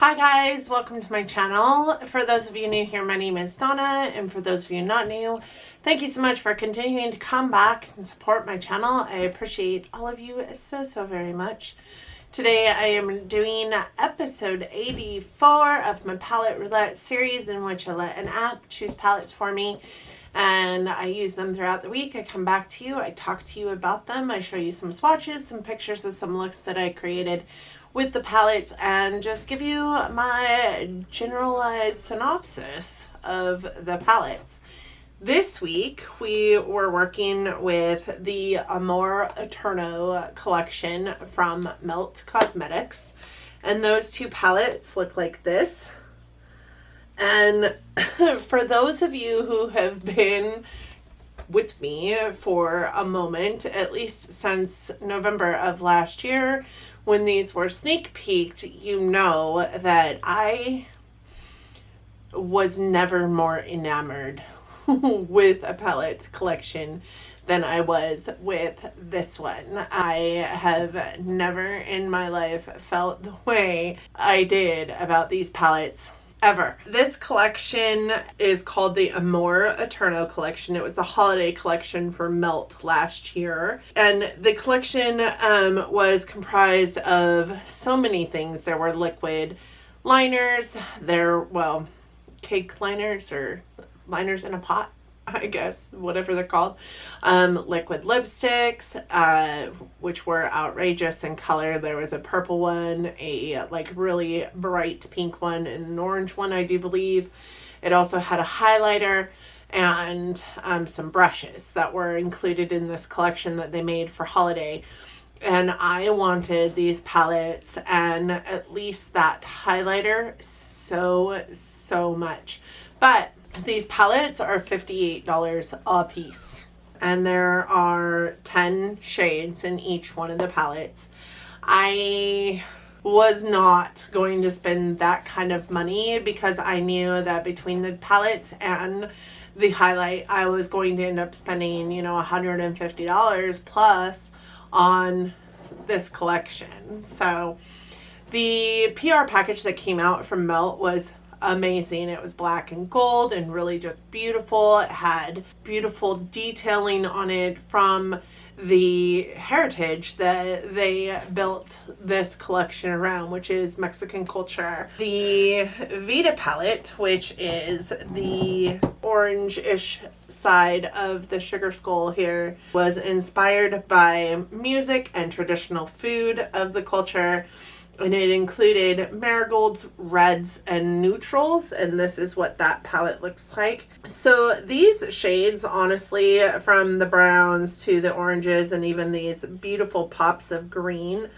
Hi guys, welcome to my channel. For those of you new here, my name is Donna, and for those of you not new, thank you so much for continuing to come back and support my channel. I appreciate all of you so very much. Today I am doing episode 84 of my palette roulette series, in which I let an app choose palettes for me and I use them throughout the week. I come back to you, I talk to you about them, I show you some swatches, some pictures of some looks that I created with the palettes, and just give you my generalized synopsis of the palettes. This week we were working with the Amor Eterno collection from Melt Cosmetics, and those two palettes look like this. And for those of you who have been with me for a moment, at least since November of last year, when these were sneak peeked, you know that I was never more enamored with a palette collection than I was with this one. I have never in my life felt the way I did about these palettes ever. This collection is called the Amor Eterno collection. It was the holiday collection for Melt last year. And the collection was comprised of so many things. There were liquid liners, cake liners or liners in a pot, I guess, whatever they're called. Liquid lipsticks, which were outrageous in color. There was a purple one, a really bright pink one, and an orange one, I do believe. It also had a highlighter and some brushes that were included in this collection that they made for holiday. And I wanted these palettes and at least that highlighter so much. But these palettes are $58 a piece, and there are 10 shades in each one of the palettes. I was not going to spend that kind of money because I knew that between the palettes and the highlight, I was going to end up spending, $150 plus on this collection. So the PR package that came out from Melt was amazing. It was black and gold and really just beautiful. It had beautiful detailing on it from the heritage that they built this collection around, which is Mexican culture. The Vita palette, which is the orange-ish side of the sugar skull here, was inspired by music and traditional food of the culture. And it included marigolds, reds, and neutrals, and this is what that palette looks like. So these shades, honestly, from the browns to the oranges and even these beautiful pops of green,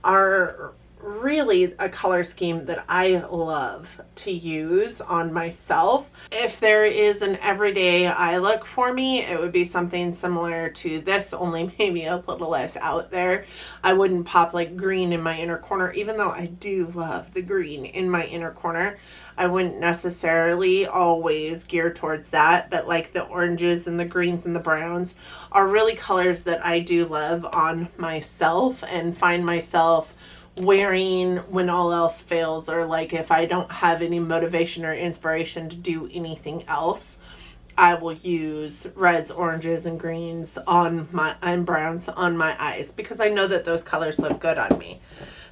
are really a color scheme that I love to use on myself. If there is an everyday eye look for me, it would be something similar to this, only maybe a little less out there. I wouldn't pop like green in my inner corner, even though I do love the green in my inner corner. I wouldn't necessarily always gear towards that, but like the oranges and the greens and the browns are really colors that I do love on myself and find myself wearing when all else fails, or like if I don't have any motivation or inspiration to do anything else, I will use reds, oranges, and greens and browns on my eyes because I know that those colors look good on me.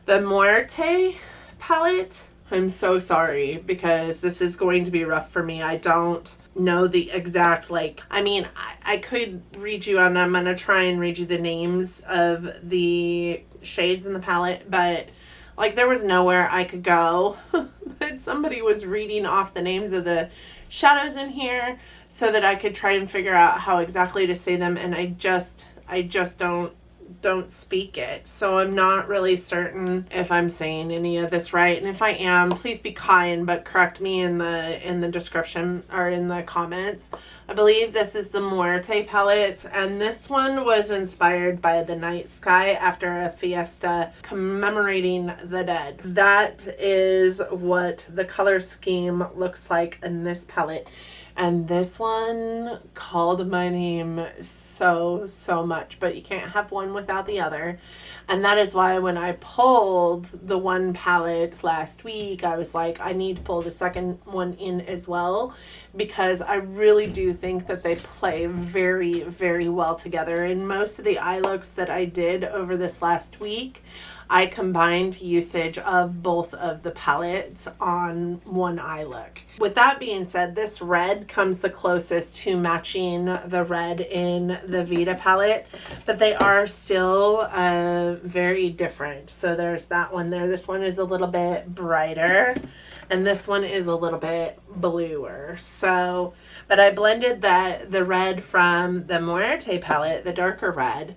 The Muerte palette, I'm so sorry because this is going to be rough for me. I don't know the exact, I could read you, and I'm going to try and read you the names of the shades in the palette, but there was nowhere I could go that somebody was reading off the names of the shadows in here so that I could try and figure out how exactly to say them, and I just don't speak it, so I'm not really certain if I'm saying any of this right. And if I am, please be kind, but correct me in the description or in the comments I believe this is the Muerte palette, and this one was inspired by the night sky after a fiesta commemorating the dead. That is what the color scheme looks like in this palette. And this one called my name so much, but you can't have one without the other. And that is why when I pulled the one palette last week, I was like, I need to pull the second one in as well, because I really do think that they play very well together. In most of the eye looks that I did over this last week, I combined usage of both of the palettes on one eye look. With that being said, this red comes the closest to matching the red in the Vita palette, but they are still very different. So there's that one there. This one is a little bit brighter, and this one is a little bit bluer. So, but I blended the red from the Muerte palette, the darker red,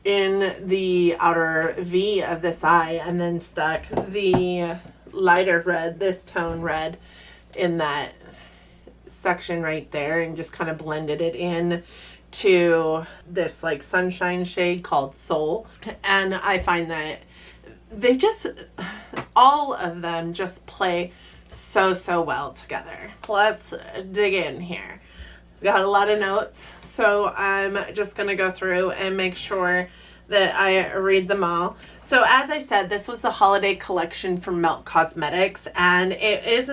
in the outer V of this eye, and then stuck the lighter red, this tone red, in that section right there, and just kind of blended it in to this like sunshine shade called Soul. And I find that they just, all of them just play so well together. Let's dig in here. Got a lot of notes, so I'm just going to go through and make sure that I read them all. So as I said, this was the holiday collection from Melt Cosmetics, and it is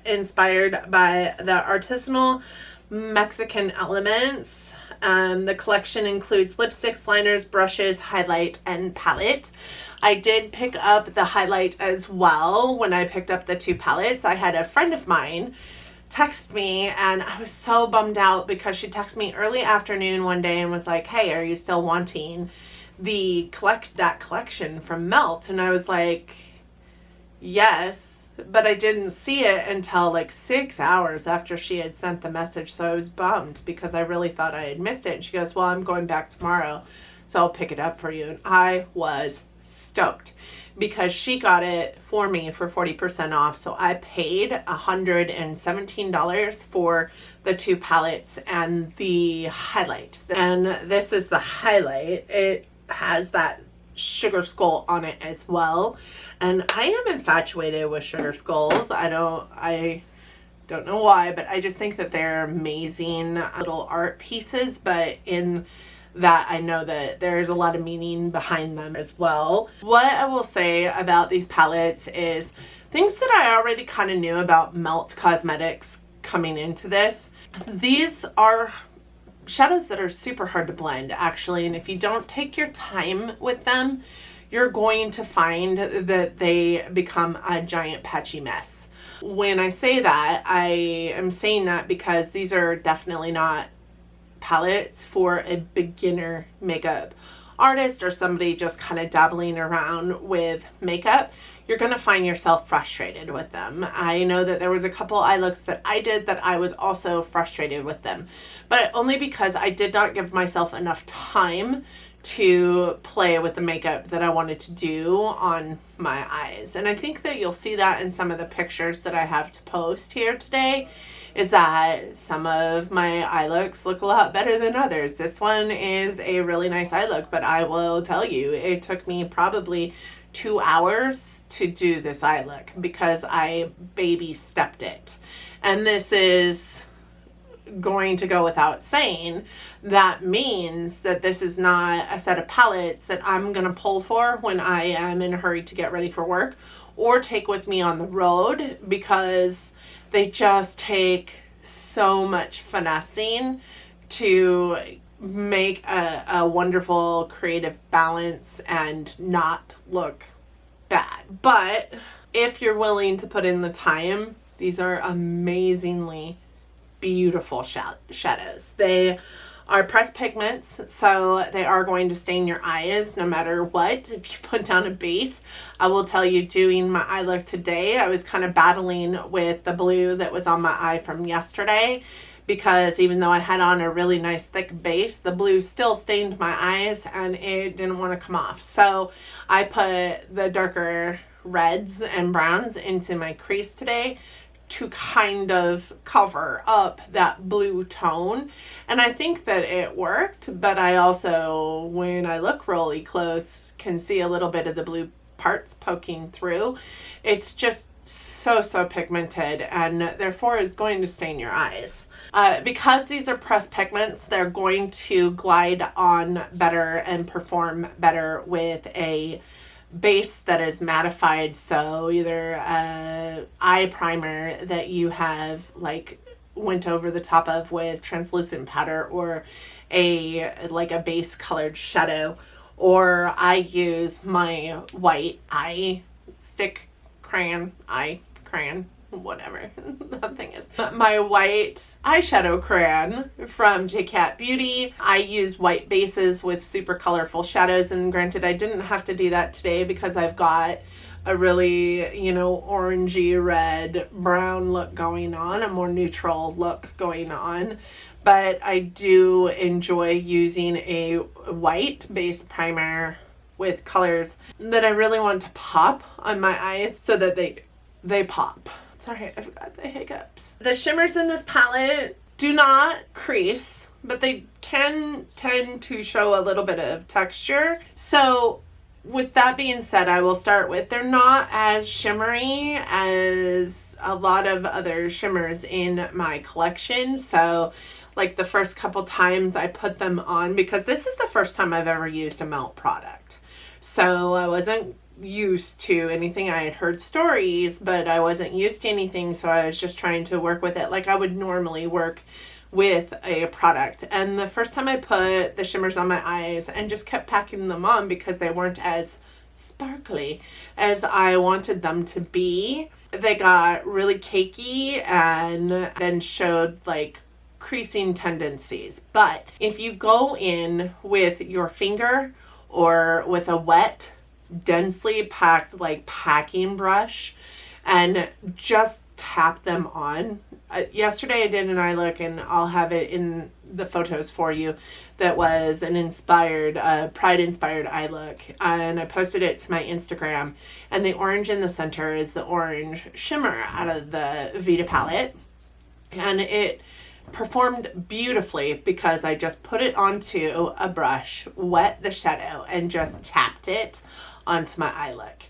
inspired by the artisanal Mexican elements. The collection includes lipsticks, liners, brushes, highlight, and palette. I did pick up the highlight as well when I picked up the two palettes. I had a friend of mine text me, and I was so bummed out because she texted me early afternoon one day and was like, hey, are you still wanting that collection from Melt? And I was like, yes, but I didn't see it until like 6 hours after she had sent the message. So I was bummed because I really thought I had missed it. And she goes, well, I'm going back tomorrow, so I'll pick it up for you. And I was stoked because she got it for me for 40% off. So I paid $117 for the two palettes and the highlight. And this is the highlight. It has that sugar skull on it as well. And I am infatuated with sugar skulls. I don't know why, but I just think that they're amazing little art pieces. But in that, I know that there's a lot of meaning behind them as well. What I will say about these palettes is things that I already kind of knew about Melt Cosmetics coming into this. These are shadows that are super hard to blend, actually, and if you don't take your time with them, you're going to find that they become a giant patchy mess. When I say that, I am saying that because these are definitely not palettes for a beginner makeup artist or somebody just kind of dabbling around with makeup. You're going to find yourself frustrated with them. I know that there was a couple eye looks that I did that I was also frustrated with them, but only because I did not give myself enough time to play with the makeup that I wanted to do on my eyes. And I think that you'll see that in some of the pictures that I have to post here today, is that some of my eye looks look a lot better than others. This one is a really nice eye look, but I will tell you, it took me probably 2 hours to do this eye look because I baby stepped it. And this is going to go without saying. That means that this is not a set of palettes that I'm going to pull for when I am in a hurry to get ready for work or take with me on the road, because they just take so much finessing to make a wonderful creative balance and not look bad. But if you're willing to put in the time, these are amazingly beautiful shadows. They are pressed pigments, so they are going to stain your eyes no matter what. If you put down a base, I will tell you, doing my eye look today, I was kind of battling with the blue that was on my eye from yesterday, because even though I had on a really nice thick base, the blue still stained my eyes and it didn't want to come off. So I put the darker reds and browns into my crease today to kind of cover up that blue tone. And I think that it worked, but I also, when I look really close, can see a little bit of the blue parts poking through. It's just so pigmented, and therefore is going to stain your eyes. Because these are pressed pigments, they're going to glide on better and perform better with a base that is mattified. So either eye primer that you have like went over the top of with translucent powder, or a base colored shadow, or I use my white eye crayon, whatever that thing is. My white eyeshadow crayon from JCat Beauty. I use white bases with super colorful shadows, and granted I didn't have to do that today because I've got a really, orangey red brown look going on, a more neutral look going on. But I do enjoy using a white base primer with colors that I really want to pop on my eyes so that they pop. Sorry, I forgot the hiccups. The shimmers in this palette do not crease, but they can tend to show a little bit of texture. So with that being said, I will start with, they're not as shimmery as a lot of other shimmers in my collection. So like the first couple times I put them on, because this is the first time I've ever used a melt product. So I wasn't used to anything. I had heard stories, but I wasn't used to anything. So I was just trying to work with it like I would normally work with a product. And the first time I put the shimmers on my eyes and just kept packing them on because they weren't as sparkly as I wanted them to be, they got really cakey and then showed like creasing tendencies. But if you go in with your finger or with a wet, densely packed like packing brush and just tap them on. Yesterday I did an eye look, and I'll have it in the photos for you, that was an inspired, Pride inspired eye look, and I posted it to my Instagram, and the orange in the center is the orange shimmer out of the Vita palette, and it performed beautifully because I just put it onto a brush, wet the shadow, and just tapped it onto my eye look.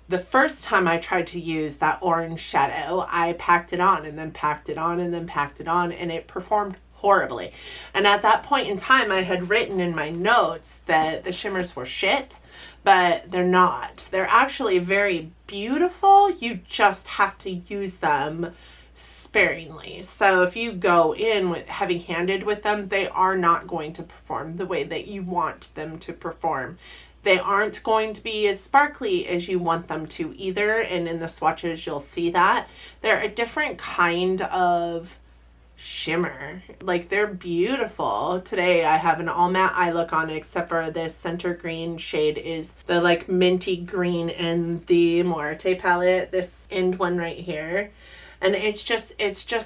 The first time I tried to use that orange shadow, I packed it on and then packed it on and then packed it on, and it performed horribly. And at that point in time, I had written in my notes that the shimmers were shit, but they're not. They're actually very beautiful. You just have to use them sparingly. So if you go in with heavy-handed with them, they are not going to perform the way that you want them to perform. They aren't going to be as sparkly as you want them to either, and in the swatches you'll see that. They're a different kind of shimmer. Like, they're beautiful. Today I have an all matte eye look on, except for this center green shade is the like minty green in the Amor Eterno palette, this end one right here. And it's just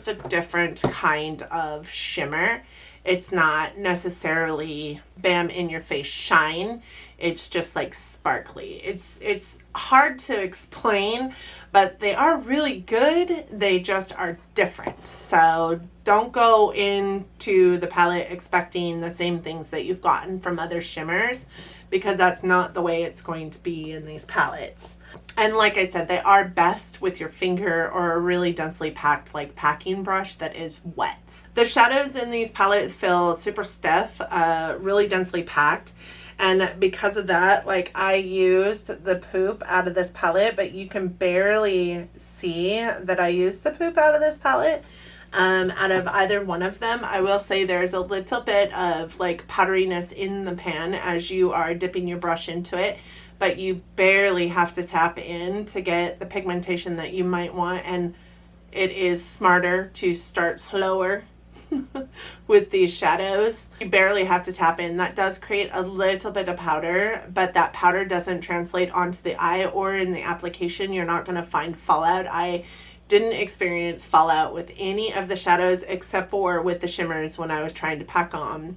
a different kind of shimmer. It's not necessarily bam in your face shine. It's just like sparkly. It's hard to explain, but they are really good. They just are different. So don't go into the palette expecting the same things that you've gotten from other shimmers, because that's not the way it's going to be in these palettes. And like I said, they are best with your finger or a really densely packed like packing brush that is wet. The shadows in these palettes feel super stiff, really densely packed. And because of that, like, I used the poop out of this palette, but you can barely see that I used the poop out of this palette. Out of either one of them, I will say there's a little bit of like powderiness in the pan as you are dipping your brush into it, but you barely have to tap in to get the pigmentation that you might want. And it is smarter to start slower with these shadows. You barely have to tap in. That does create a little bit of powder, but that powder doesn't translate onto the eye or in the application. You're not going to find fallout. I didn't experience fallout with any of the shadows except for with the shimmers when I was trying to pack on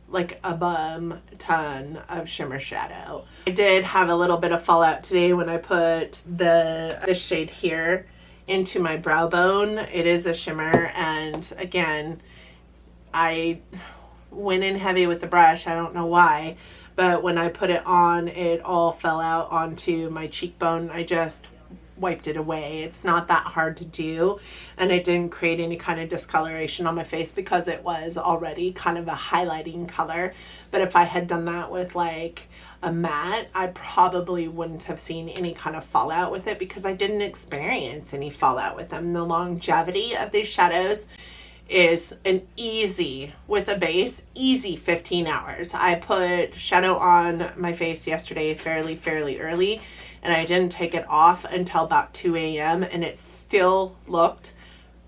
like a bum ton of shimmer shadow. I did have a little bit of fallout today when I put this shade here into my brow bone. It is a shimmer, and again, I went in heavy with the brush. I don't know why, but when I put it on, it all fell out onto my cheekbone. I just wiped it away. It's not that hard to do, and it didn't create any kind of discoloration on my face because it was already kind of a highlighting color. But if I had done that with like a matte, I probably wouldn't have seen any kind of fallout with it because I didn't experience any fallout with them. The longevity of these shadows is an easy, with a base, easy 15 hours. I put shadow on my face yesterday fairly early, and I didn't take it off until about 2 a.m. and it still looked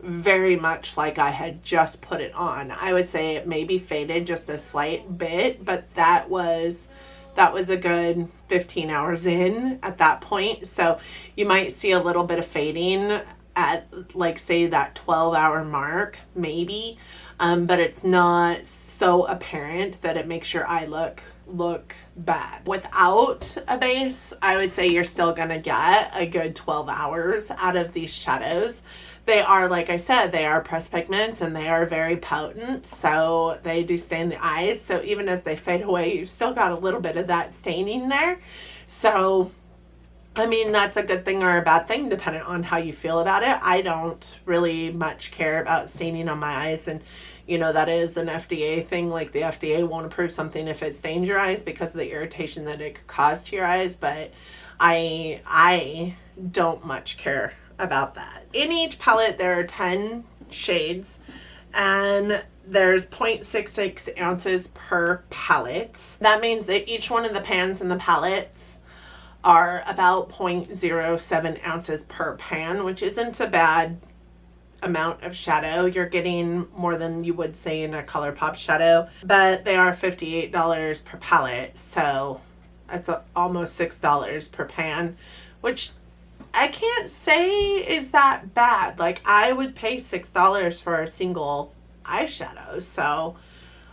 very much like I had just put it on. I would say it maybe faded just a slight bit, but that was a good 15 hours in at that point. So you might see a little bit of fading at like say that 12-hour mark maybe, but it's not so apparent that it makes your eye look bad. Without a base, I would say you're still gonna get a good 12 hours out of these shadows. They are, like I said, they are pressed pigments and they are very potent, so they do stain the eyes. So even as they fade away, you've still got a little bit of that staining there. So I mean, that's a good thing or a bad thing, depending on how you feel about it. I don't really much care about staining on my eyes, and you know, that is an FDA thing. Like, the FDA won't approve something if it stains your eyes because of the irritation that it could cause to your eyes, but I don't much care about that. In each palette, there are 10 shades, and there's 0.66 ounces per palette. That means that each one of the pans in the palettes are about 0.07 ounces per pan, which isn't a bad amount of shadow. You're getting more than you would say in a ColourPop shadow, but they are $58 per palette, so that's almost $6 per pan, which I can't say is that bad. Like, I would pay $6 for a single eyeshadow. So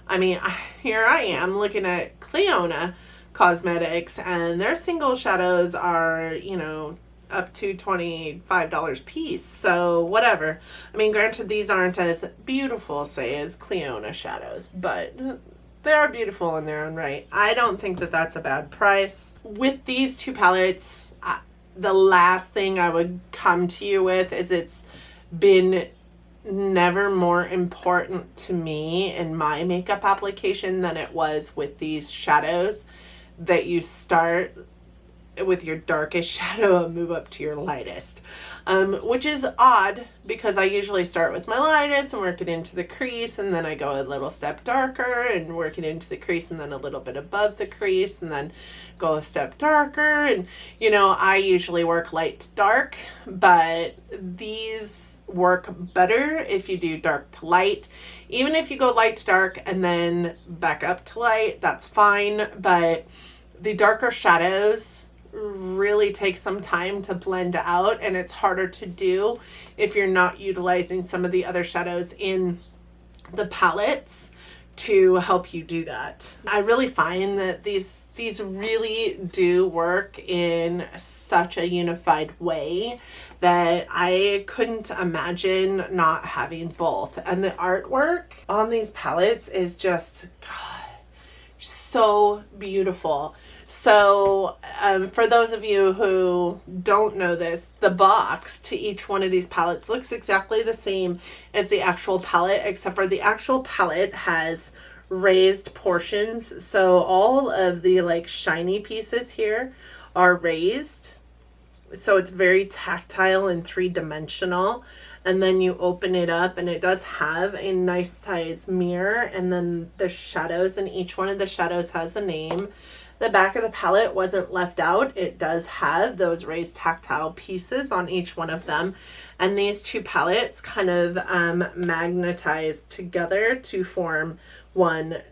I mean, here I am looking at Cleona Cosmetics, and their single shadows are, you know, up to $25 piece. So whatever. I mean, granted, these aren't as beautiful, say, as Cleona shadows, but they are beautiful in their own right. I don't think that that's a bad price. With these two palettes, the last thing I would come to you with is it's been never more important to me in my makeup application than it was with these shadows, that you start with your darkest shadow and move up to your lightest, which is odd because I usually start with my lightest and work it into the crease, and then I go a little step darker and work it into the crease, and then a little bit above the crease, and then go a step darker. And you know, I usually work light to dark, but these work better if you do dark to light. Even if you go light to dark and then back up to light, that's fine, but the darker shadows really take some time to blend out, and it's harder to do if you're not utilizing some of the other shadows in the palettes to help you do that. I really find that these really do work in such a unified way that I couldn't imagine not having both. And the artwork on these palettes is just, God, so beautiful. So for those of you who don't know this, the box to each one of these palettes looks exactly the same as the actual palette, except for the actual palette has raised portions. So all of the like shiny pieces here are raised. So it's very tactile and three-dimensional. And then you open it up and it does have a nice size mirror, and then the shadows, and each one of the shadows has a name. The back of the palette wasn't left out. It does have those raised tactile pieces on each one of them. And these two palettes kind of magnetize together to form one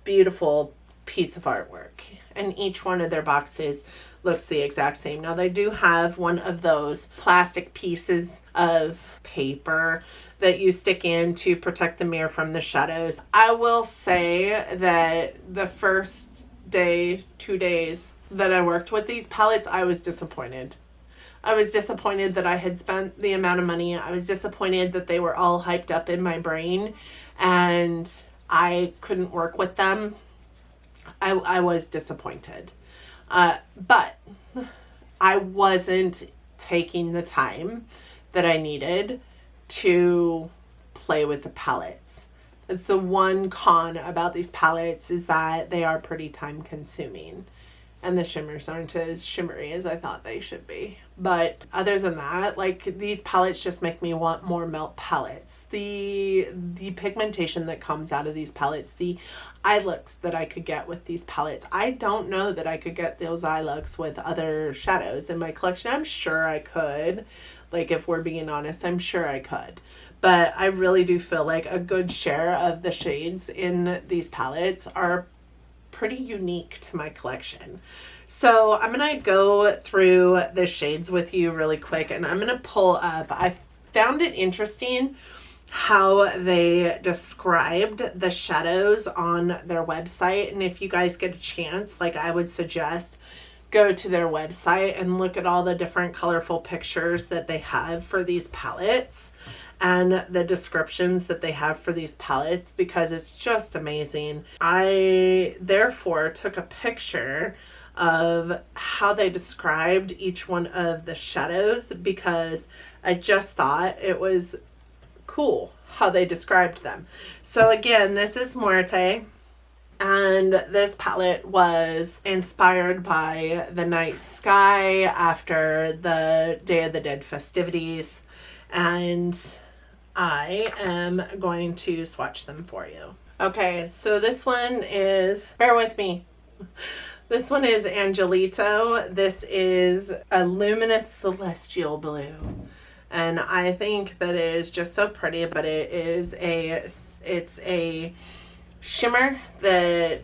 beautiful piece of artwork. And each one of their boxes looks the exact same. Now, they do have one of those plastic pieces of paper that you stick in to protect the mirror from the shadows. I will say that the first day, 2 days that I worked with these palettes, I was disappointed. I was disappointed that I had spent the amount of money. I was disappointed that they were all hyped up in my brain and I couldn't work with them. I was disappointed. But I wasn't taking the time that I needed to play with the palettes. It's the one con about these palettes, is that they are pretty time consuming. And the shimmers aren't as shimmery as I thought they should be. But other than that, like, these palettes just make me want more melt palettes. The pigmentation that comes out of these palettes, the eye looks that I could get with these palettes. I don't know that I could get those eye looks with other shadows in my collection. I'm sure I could. Like, if we're being honest, I'm sure I could. But I really do feel like a good share of the shades in these palettes are pretty unique to my collection. So I'm going to go through the shades with you really quick, and I'm going to pull up. I found it interesting how they described the shadows on their website. And if you guys get a chance, like, I would suggest go to their website and look at all the different colorful pictures that they have for these palettes and the descriptions that they have for these palettes, because it's just amazing. I therefore took a picture of how they described each one of the shadows, because I just thought it was cool how they described them. So again, this is Muerte, and this palette was inspired by the night sky after the Day of the Dead festivities, and I am going to swatch them for you. Okay, so this one is, bear with me. This one is Angelito. This is a luminous celestial blue. And I think that it is just so pretty, but it's a shimmer that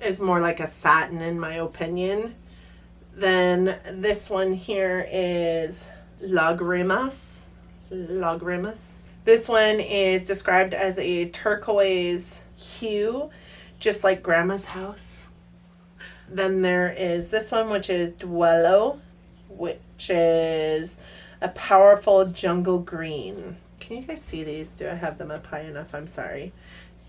is more like a satin in my opinion. Then this one here is Lagrimas. This one is described as a turquoise hue, just like Grandma's house. Then there is this one, which is Duelo, which is a powerful jungle green. Can you guys see these? Do I have them up high enough? I'm sorry.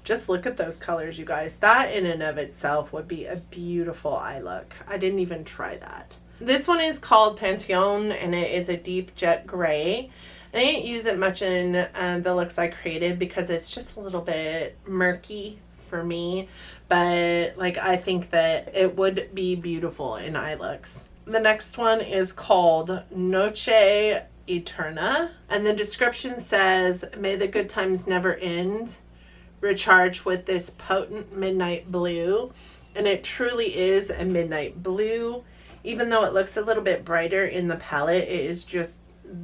Just look at those colors, you guys. That in and of itself would be a beautiful eye look. I didn't even try that. This one is called Pantheon, and it is a deep jet gray. I didn't use it much in the looks I created because it's just a little bit murky for me. But like, I think that it would be beautiful in eye looks. The next one is called Noche Eterna. And the description says, may the good times never end. Recharge with this potent midnight blue. And it truly is a midnight blue. Even though it looks a little bit brighter in the palette, it is just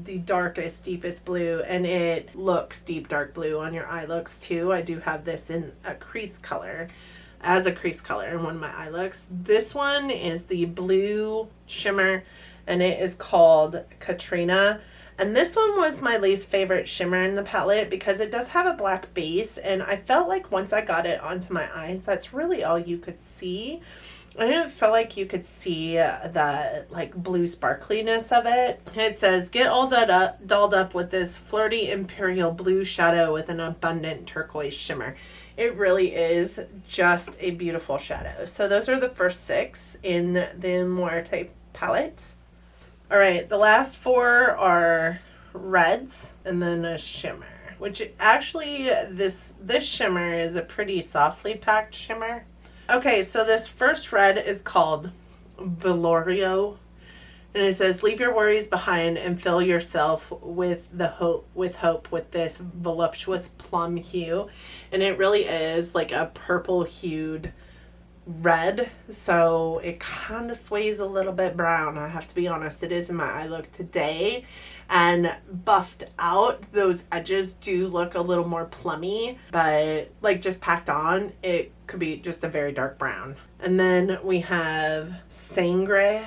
the darkest, deepest blue, and it looks deep dark blue on your eye looks too. I do have this in a crease color, as a crease color in one of my eye looks. This one is the blue shimmer, and it is called Katrina. And this one was my least favorite shimmer in the palette because it does have a black base, and I felt like once I got it onto my eyes, that's really all you could see. I didn't feel like you could see the like blue sparkliness of it. It says, get all dolled up with this flirty imperial blue shadow with an abundant turquoise shimmer. It really is just a beautiful shadow. So those are the first 6 in the Muerte palette. All right, the last 4 are reds and then a shimmer, which actually this shimmer is a pretty softly packed shimmer. Okay, so this first red is called Velorio, and it says, leave your worries behind and fill yourself with hope with this voluptuous plum hue. And it really is like a purple hued red, so it kind of sways a little bit brown. I have to be honest, it is in my eye look today, and buffed out, those edges do look a little more plummy, but like just packed on, it could be just a very dark brown. And then we have Sangra,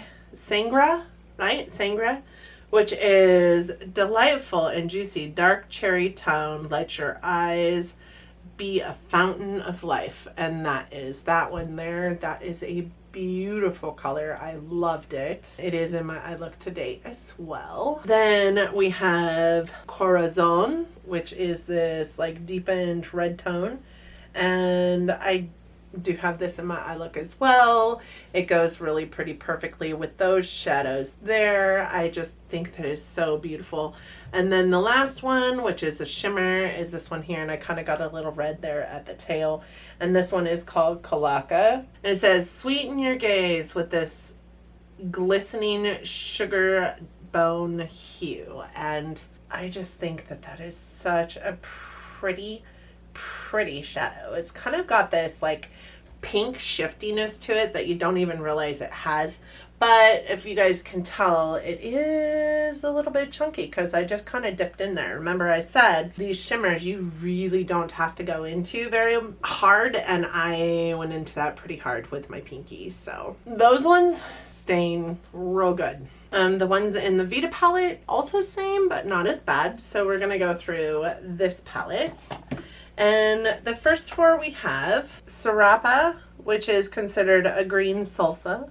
which is delightful and juicy, dark cherry tone, let your eyes be a fountain of life. And that is that one there. That is a beautiful color. I loved it. It is in my eye look to date as well. Then we have Corazon, which is this like deepened red tone. And I do have this in my eye look as well. It goes really pretty perfectly with those shadows there. I just think that is so beautiful. And then the last one, which is a shimmer, is this one here, and I kind of got a little red there at the tail. And this one is called Kalaka. And it says, sweeten your gaze with this glistening sugar bone hue. And I just think that that is such a pretty shadow. It's kind of got this like pink shiftiness to it that you don't even realize it has. But if you guys can tell, it is a little bit chunky because I just kind of dipped in there. Remember I said these shimmers you really don't have to go into very hard, and I went into that pretty hard with my pinky. So those ones stain real good. The ones in the Vita palette also stain, but not as bad. So we're going to go through this palette. And the first four we have Serapa, which is considered a green salsa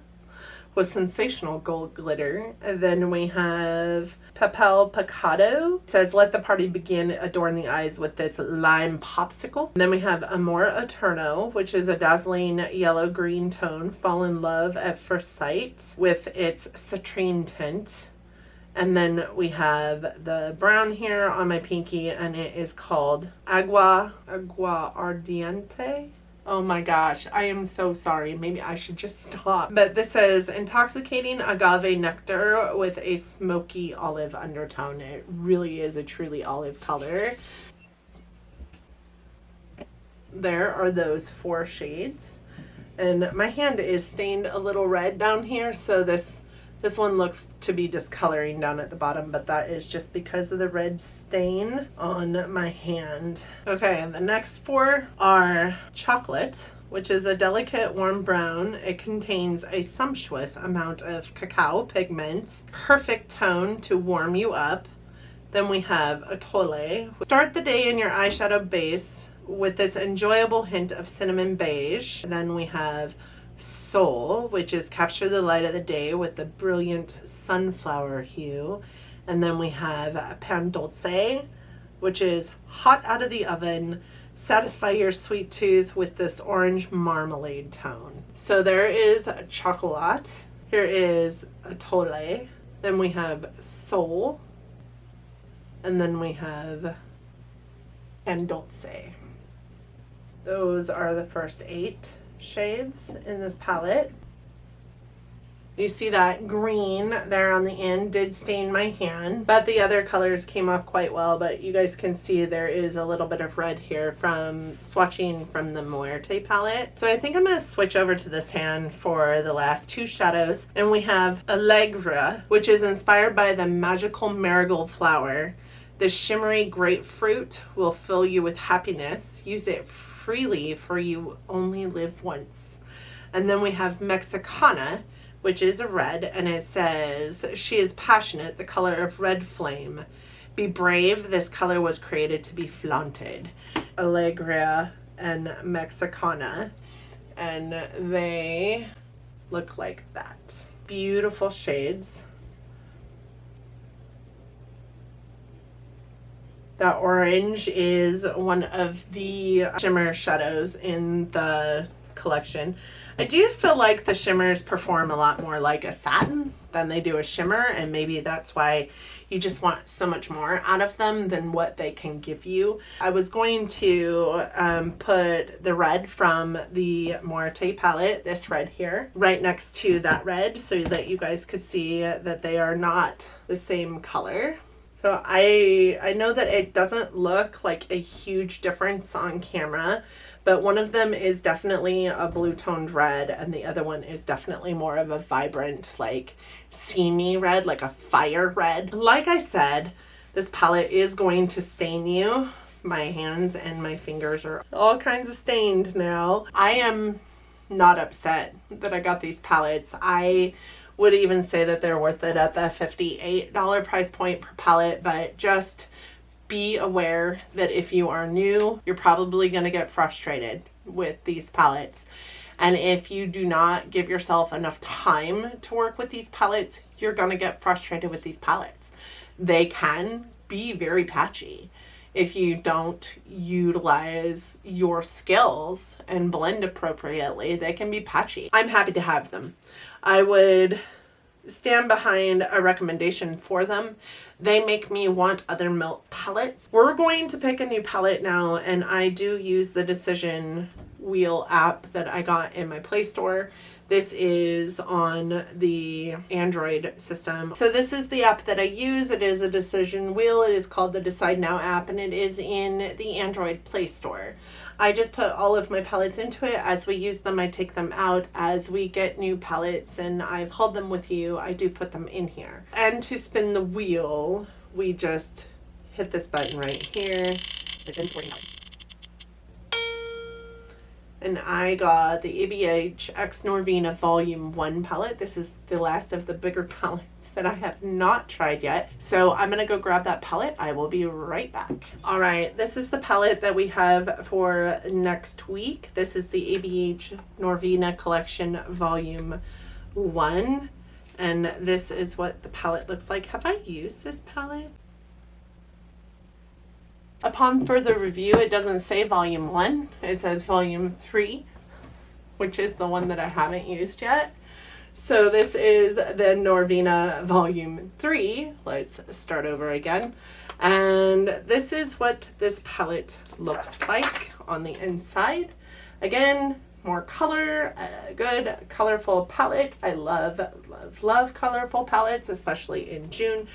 with sensational gold glitter. And then we have Papel Picado. It says, let the party begin, adorn the eyes with this lime popsicle. And then we have Amor Eterno, which is a dazzling yellow-green tone, fall in love at first sight with its citrine tint. And then we have the brown here on my pinky, and it is called Agua Ardiente. Oh my gosh, I am so sorry. Maybe I should just stop. But this says intoxicating agave nectar with a smoky olive undertone. It really is a truly olive color. There are those four shades. And my hand is stained a little red down here, so this one looks to be discoloring down at the bottom, but that is just because of the red stain on my hand. Okay, the next four are chocolate, which is a delicate warm brown. It contains a sumptuous amount of cacao pigment, perfect tone to warm you up. Then we have Atole. Start the day in your eyeshadow base with this enjoyable hint of cinnamon beige. Then we have Soul, which is capture the light of the day with the brilliant sunflower hue. And then we have Pan Dulce, which is hot out of the oven, satisfy your sweet tooth with this orange marmalade tone. So there is Chocolat. Here is Atole. Then we have Soul. And then we have Pan Dulce. Those are the first 8 shades in this palette. You see that green there on the end did stain my hand, but the other colors came off quite well. But you guys can see there is a little bit of red here from swatching from the Muerte palette. So I think I'm going to switch over to this hand for the last 2 shadows. And we have Allegra, which is inspired by the magical marigold flower. The shimmery grapefruit will fill you with happiness. Use it freely, for you only live once. And then we have Mexicana, which is a red, and it says, she is passionate, the color of red flame. Be brave, this color was created to be flaunted. Allegra and Mexicana, and they look like that. Beautiful shades. That orange is one of the shimmer shadows in the collection. I do feel like the shimmers perform a lot more like a satin than they do a shimmer, and maybe that's why you just want so much more out of them than what they can give you. I was going to put the red from the Muerte palette, this red here, right next to that red so that you guys could see that they are not the same color. So I know that it doesn't look like a huge difference on camera, but one of them is definitely a blue toned red and the other one is definitely more of a vibrant, like steamy red, like a fire red. Like I said, this palette is going to stain you. My hands and my fingers are all kinds of stained now. I am not upset that I got these palettes. I would even say that they're worth it at the $58 price point per palette, but just be aware that if you are new, you're probably going to get frustrated with these palettes. And if you do not give yourself enough time to work with these palettes, you're going to get frustrated with these palettes. They can be very patchy if you don't utilize your skills and blend appropriately. They can be patchy. I'm happy to have them. I would stand behind a recommendation for them. They make me want other milk palettes. We're going to pick a new palette now, and I do use the Decision Wheel app that I got in my Play Store. This is on the Android system. So this is the app that I use. It is a Decision Wheel. It is called the Decide Now app, and it is in the Android Play Store. I just put all of my palettes into it. As we use them, I take them out. As we get new palettes and I've hauled them with you, I do put them in here. And to spin the wheel, we just hit this button right here. And I got the ABH X Norvina Volume 1 palette. This is the last of the bigger palettes that I have not tried yet. So I'm going to go grab that palette. I will be right back. All right, this is the palette that we have for next week. This is the ABH Norvina Collection Volume 1. And this is what the palette looks like. Have I used this palette? Upon further review, it doesn't say Volume 1. It says Volume 3, which is the one that I haven't used yet. So this is the Norvina Volume 3. Let's start over again. And this is what this palette looks like on the inside. Again, more color, a good colorful palette. I love, love, love colorful palettes, especially in June.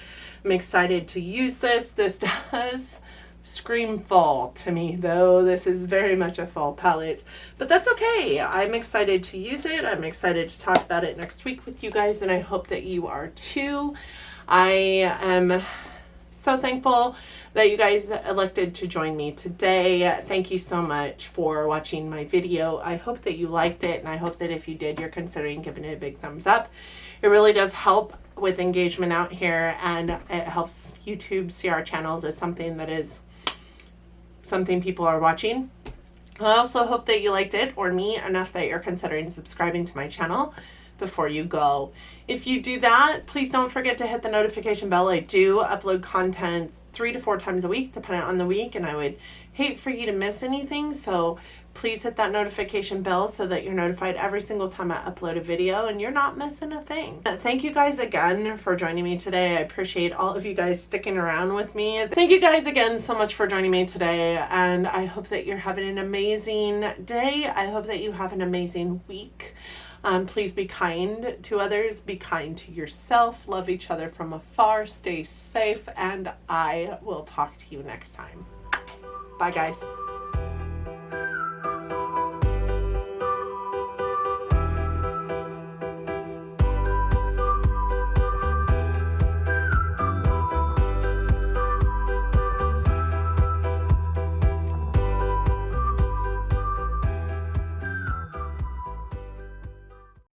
I'm excited to use this. This does scream fall to me, though. This is very much a fall palette, but that's okay. I'm excited to use it. I'm excited to talk about it next week with you guys, and I hope that you are too. I am so thankful that you guys elected to join me today. Thank you so much for watching my video. I hope that you liked it, and I hope that if you did, you're considering giving it a big thumbs up. It really does help with engagement out here, and it helps YouTube see our channels as something that is something people are watching. I also hope that you liked it or me enough that you're considering subscribing to my channel before you go. If you do that, please don't forget to hit the notification bell. I do upload content 3 to 4 times a week, depending on the week, and I would hate for you to miss anything. So please hit that notification bell so that you're notified every single time I upload a video and you're not missing a thing. Thank you guys again for joining me today. I appreciate all of you guys sticking around with me. Thank you guys again so much for joining me today, and I hope that you're having an amazing day. I hope that you have an amazing week. Please be kind to others, be kind to yourself, love each other from afar, stay safe, and I will talk to you next time. Bye guys.